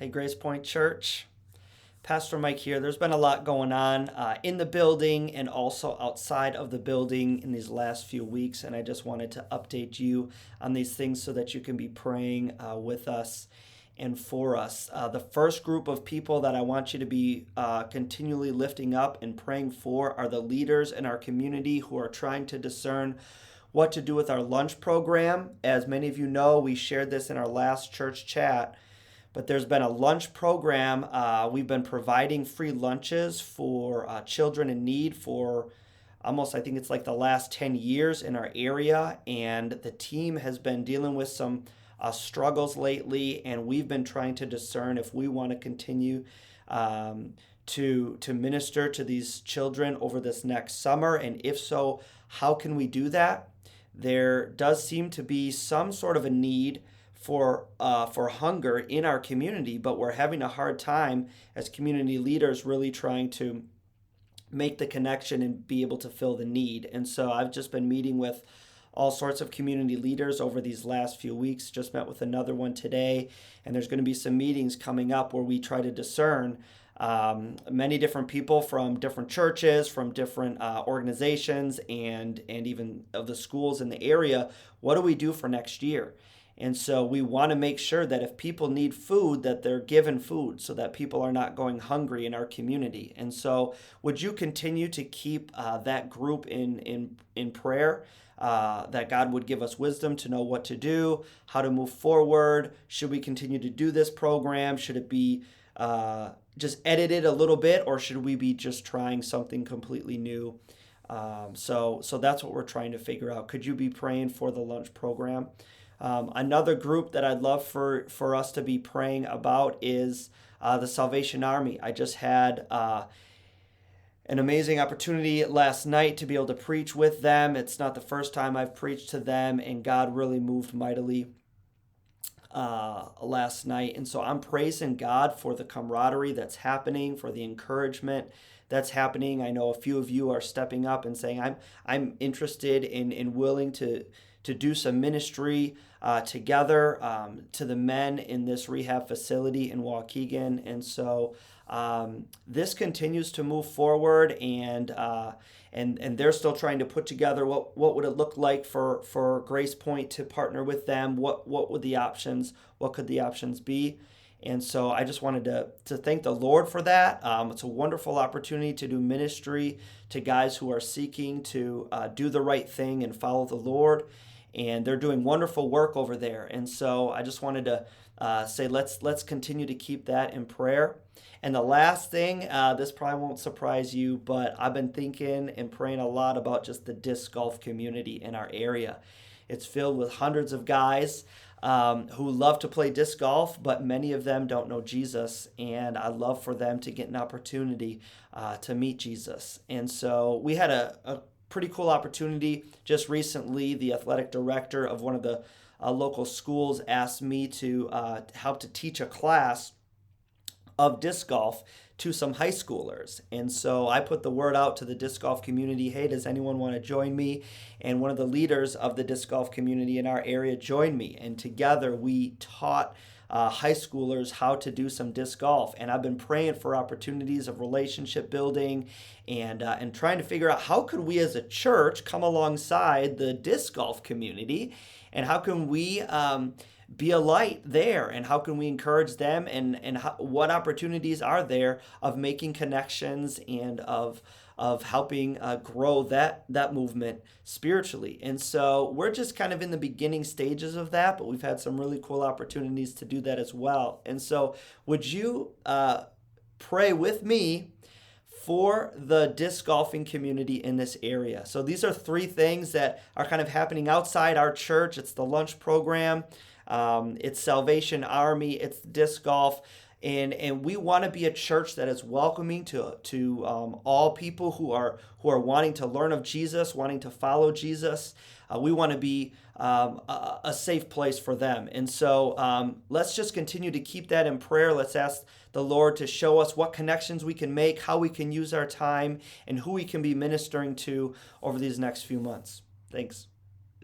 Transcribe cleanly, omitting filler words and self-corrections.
Hey, Grace Point Church. Pastor Mike here. There's been a lot going on in the building and also outside of the building in these last few weeks, and I just wanted to update you on these things so that you can be praying with us and for us. The first group of people that I want you to be continually lifting up and praying for are the leaders in our community who are trying to discern what to do with our lunch program. As many of you know, we shared this in our last church chat. But there's been a lunch program. We've been providing free lunches for children in need for almost, I think it's like the last 10 years in our area. And the team has been dealing with some struggles lately. And we've been trying to discern if we want to continue to minister to these children over this next summer. And if so, how can we do that? There does seem to be some sort of a need for hunger in our community, but we're having a hard time as community leaders really trying to make the connection and be able to fill the need. And so I've just been meeting with all sorts of community leaders over these last few weeks. Just met with another one today, and there's going to be some meetings coming up where we try to discern many different people from different churches, from different organizations, and even of the schools in the area. What do we do for next year? And so we want to make sure that if people need food, that they're given food so that people are not going hungry in our community. And so would you continue to keep that group in prayer, that God would give us wisdom to know what to do, how to move forward? Should we continue to do this program? Should it be just edited a little bit, or should we be just trying something completely new? So that's what we're trying to figure out. Could you be praying for the lunch program? Another group that I'd love for us to be praying about is the Salvation Army. I just had an amazing opportunity last night to be able to preach with them. It's not the first time I've preached to them, and God really moved mightily last night. And so I'm praising God for the camaraderie that's happening, for the encouragement that's happening. I know a few of you are stepping up and saying, I'm interested in willing to do some ministry together to the men in this rehab facility in Waukegan. And so this continues to move forward, and they're still trying to put together what would it look like for Grace Point to partner with them. What could the options be? And so I just wanted to thank the Lord for that. It's a wonderful opportunity to do ministry to guys who are seeking to do the right thing and follow the Lord. And they're doing wonderful work over there. And so I just wanted to say let's continue to keep that in prayer. And the last thing, this probably won't surprise you, but I've been thinking and praying a lot about just the disc golf community in our area. It's filled with hundreds of guys who love to play disc golf, but many of them don't know Jesus, and I'd love for them to get an opportunity to meet Jesus. And so we had a pretty cool opportunity just recently. The athletic director of one of the local schools asked me to help to teach a class of disc golf to some high schoolers. And so I put the word out to the disc golf community, hey, does anyone want to join me? And one of the leaders of the disc golf community in our area joined me. And together we taught high schoolers how to do some disc golf. And I've been praying for opportunities of relationship building and trying to figure out how could we as a church come alongside the disc golf community, and how can we be a light there, and how can we encourage them, and what opportunities are there of making connections and of helping grow that movement spiritually. And so we're just kind of in the beginning stages of that, but we've had some really cool opportunities to do that as well. And so would you pray with me for the disc golfing community in this area? So these are three things that are kind of happening outside our church. It's the lunch program, it's Salvation Army, it's disc golf. And we want to be a church that is welcoming to all people who are wanting to learn of Jesus, wanting to follow Jesus. We want to be a safe place for them. And so let's just continue to keep that in prayer. Let's ask the Lord to show us what connections we can make, how we can use our time, and who we can be ministering to over these next few months. Thanks.